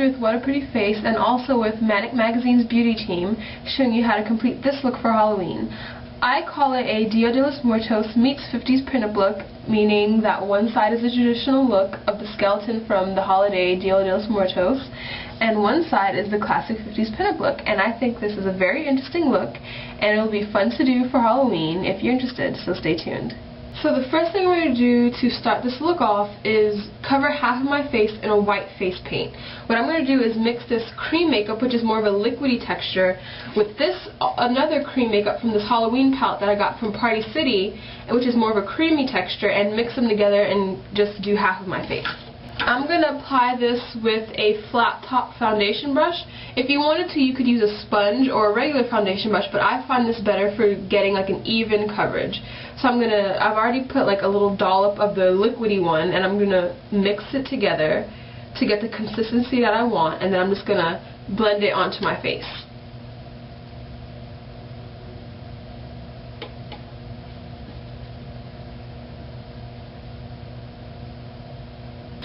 Audrey with What a Pretty Face, and also with Manik Magazine's beauty team, showing you how to complete this look for Halloween. I call it a Dia de los Muertos meets 50s pinup look, meaning that one side is the traditional look of the skeleton from the holiday Dia de los Muertos, and one side is the classic 50s pinup look. And I think this is a very interesting look, and it will be fun to do for Halloween if you're interested, so stay tuned. So the first thing we're going to do to start this look off is cover half of my face in a white face paint. What I'm going to do is mix this cream makeup, which is more of a liquidy texture, with this another cream makeup from this Halloween palette that I got from Party City, which is more of a creamy texture, and mix them together and just do half of my face. I'm going to apply this with a flat top foundation brush. If you wanted to, you could use a sponge or a regular foundation brush, but I find this better for getting like an even coverage. So I've already put like a little dollop of the liquidy one, and I'm going to mix it together to get the consistency that I want, and then I'm just going to blend it onto my face.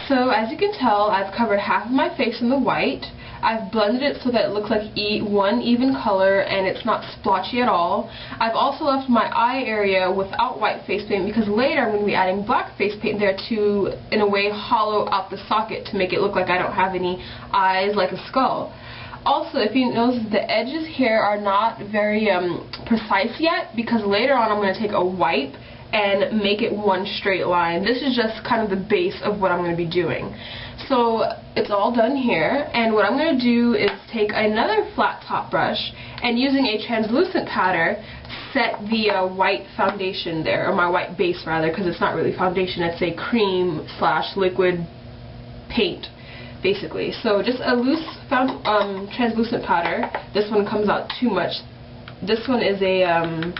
So as you can tell, I've covered half of my face in the white. I've blended it so that it looks like one even color and it's not splotchy at all. I've also left my eye area without white face paint because later I'm going to be adding black face paint there to, in a way, hollow out the socket to make it look like I don't have any eyes like a skull. Also, if you notice, the edges here are not very precise yet because later on I'm going to take a wipe and make it one straight line. This is just kind of the base of what I'm going to be doing. So it's all done here, and what I'm going to do is take another flat top brush and using a translucent powder set the white foundation there, or my white base rather, because it's not really foundation, it's a cream / liquid paint basically. So just a loose translucent powder. This one comes out too much. This one is a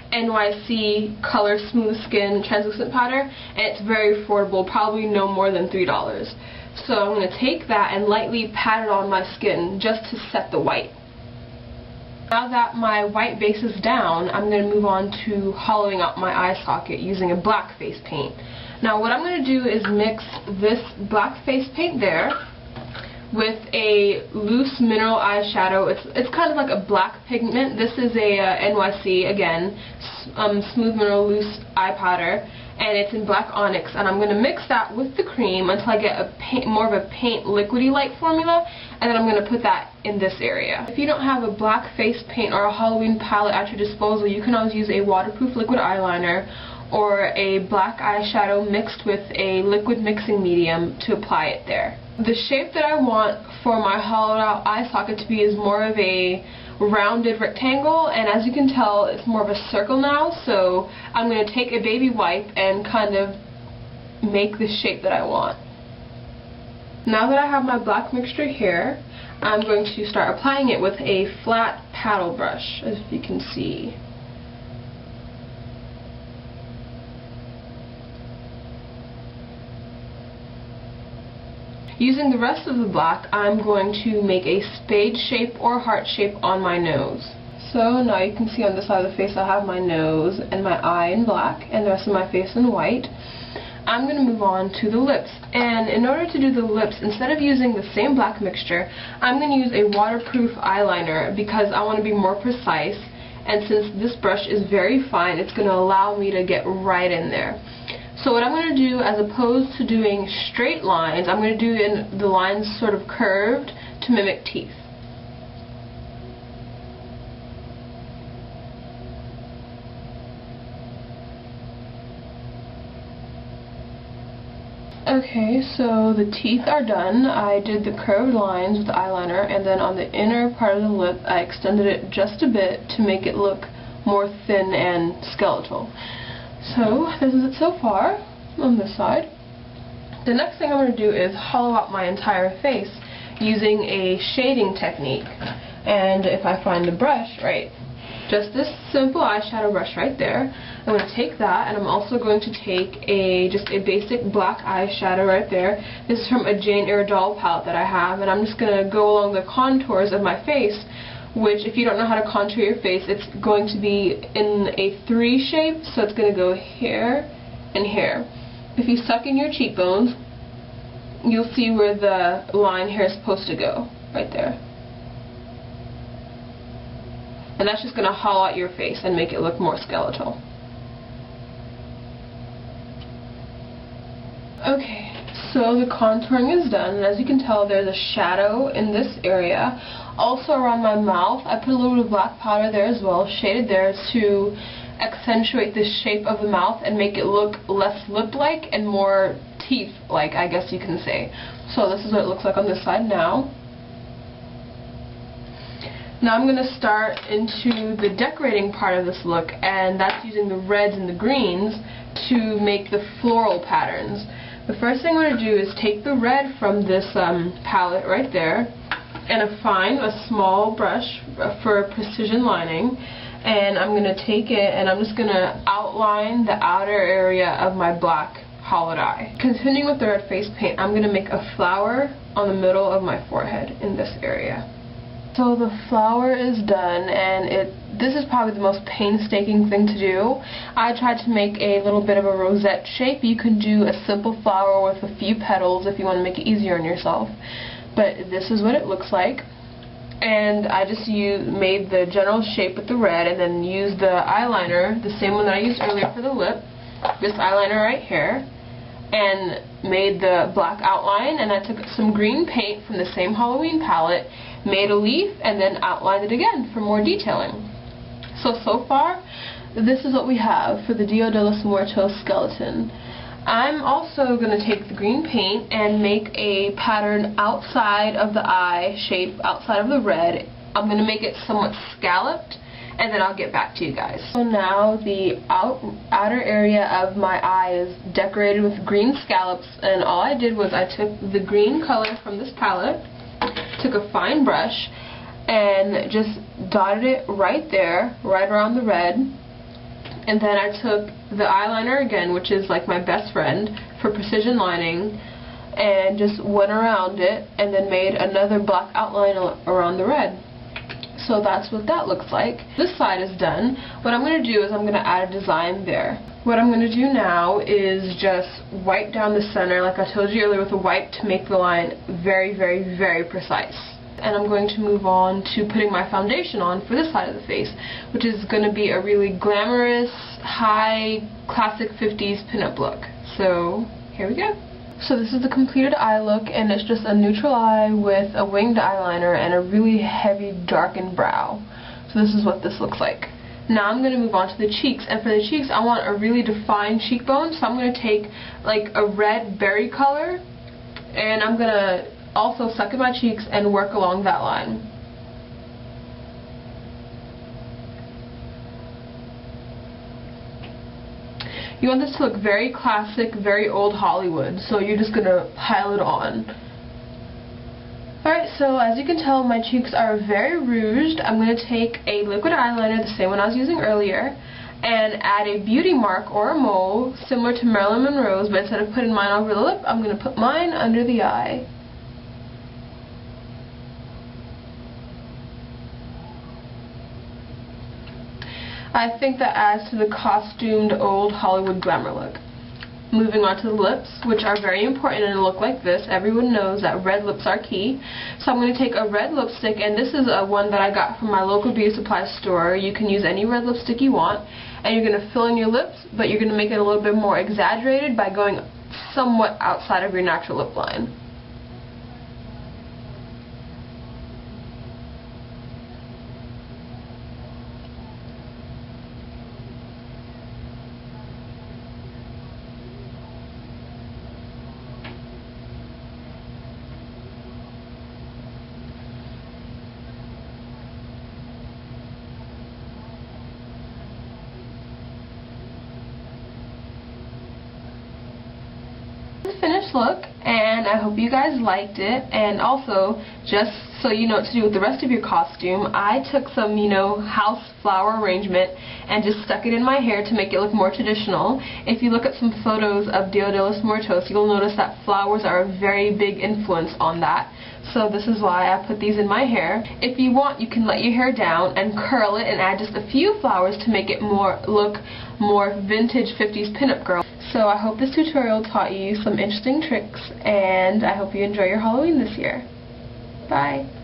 NYC Color Smooth Skin translucent powder, and it's very affordable, probably no more than $3. So I'm going to take that and lightly pat it on my skin just to set the white. Now that my white base is down, I'm going to move on to hollowing out my eye socket using a black face paint. Now what I'm going to do is mix this black face paint there with a loose mineral eyeshadow. It's kind of like a black pigment. This is a NYC, again, Smooth Mineral Loose Eye Powder, and it's in black onyx, and I'm going to mix that with the cream until I get more of a paint liquidy-like formula, and then I'm going to put that in this area. If you don't have a black face paint or a Halloween palette at your disposal, you can always use a waterproof liquid eyeliner or a black eyeshadow mixed with a liquid mixing medium to apply it there. The shape that I want for my hollowed out eye socket to be is more of a rounded rectangle, and as you can tell, it's more of a circle now, so I'm going to take a baby wipe and kind of make the shape that I want. Now that I have my black mixture here, I'm going to start applying it with a flat paddle brush, as you can see. Using the rest of the black, I'm going to make a spade shape or heart shape on my nose. So now you can see on this side of the face I have my nose and my eye in black and the rest of my face in white. I'm going to move on to the lips, and in order to do the lips, instead of using the same black mixture, I'm going to use a waterproof eyeliner because I want to be more precise, and since this brush is very fine, it's going to allow me to get right in there. So what I'm going to do, as opposed to doing straight lines, I'm going to do the lines sort of curved to mimic teeth. Okay, so the teeth are done. I did the curved lines with the eyeliner, and then on the inner part of the lip I extended it just a bit to make it look more thin and skeletal. So this is it so far on this side. The next thing I'm going to do is hollow out my entire face using a shading technique. And if I find the brush, right, just this simple eyeshadow brush right there, I'm going to take that, and I'm also going to take just a basic black eyeshadow right there. This is from a Jane Iredale palette that I have, and I'm just going to go along the contours of my face, which, if you don't know how to contour your face, it's going to be in a 3 shape, so it's going to go here and here. If you suck in your cheekbones, you'll see where the line here is supposed to go, right there. And that's just going to hollow out your face and make it look more skeletal. Okay, so the contouring is done, and as you can tell, there's a shadow in this area. Also around my mouth, I put a little bit of black powder there as well, shaded there to accentuate the shape of the mouth and make it look less lip-like and more teeth-like, I guess you can say. So this is what it looks like on this side now. Now I'm going to start into the decorating part of this look, and that's using the reds and the greens to make the floral patterns. The first thing I'm going to do is take the red from this palette right there, and a small brush for precision lining, and I'm going to take it and I'm just going to outline the outer area of my black hollowed eye. Continuing with the red face paint, I'm going to make a flower on the middle of my forehead in this area. So the flower is done, and this is probably the most painstaking thing to do. I tried to make a little bit of a rosette shape. You can do a simple flower with a few petals if you want to make it easier on yourself. But this is what it looks like. And I just made the general shape with the red, and then used the eyeliner, the same one that I used earlier for the lip, this eyeliner right here, and made the black outline. And I took some green paint from the same Halloween palette, made a leaf, and then outlined it again for more detailing. So far, this is what we have for the Dia de los Muertos skeleton. I'm also going to take the green paint and make a pattern outside of the eye shape, outside of the red. I'm going to make it somewhat scalloped, and then I'll get back to you guys. So now the outer area of my eye is decorated with green scallops, and all I did was I took the green color from this palette, took a fine brush, and just dotted it right there, right around the red. And then I took the eyeliner again, which is like my best friend for precision lining, and just went around it and then made another black outline around the red. So that's what that looks like. This side is done. What I'm going to do is I'm going to add a design there. What I'm going to do now is just wipe down the center, like I told you earlier, with a wipe to make the line very, very, very precise. And I'm going to move on to putting my foundation on for this side of the face, which is going to be a really glamorous, high, classic 50s pinup look. So here we go. So this is the completed eye look, and it's just a neutral eye with a winged eyeliner and a really heavy darkened brow. So this is what this looks like. Now I'm going to move on to the cheeks, and for the cheeks I want a really defined cheekbone, so I'm going to take like a red berry color, and I'm going to also suck in my cheeks and work along that line. You want this to look very classic, very old Hollywood, so you're just going to pile it on. Alright, so as you can tell, my cheeks are very rouged. I'm going to take a liquid eyeliner, the same one I was using earlier, and add a beauty mark or a mole similar to Marilyn Monroe's, but instead of putting mine over the lip, I'm going to put mine under the eye. I think that adds to the costumed old Hollywood glamour look. Moving on to the lips, which are very important in a look like this. Everyone knows that red lips are key. So I'm going to take a red lipstick, and this is one that I got from my local beauty supply store. You can use any red lipstick you want, and you're going to fill in your lips, but you're going to make it a little bit more exaggerated by going somewhat outside of your natural lip line. Finished look, and I hope you guys liked it. And also, just so you know what to do with the rest of your costume, I took some, house flower arrangement and just stuck it in my hair to make it look more traditional. If you look at some photos of Dia de los Muertos, you'll notice that flowers are a very big influence on that. So this is why I put these in my hair. If you want, you can let your hair down and curl it and add just a few flowers to make it look more vintage 50s pinup girl. So I hope this tutorial taught you some interesting tricks, and I hope you enjoy your Halloween this year. Bye!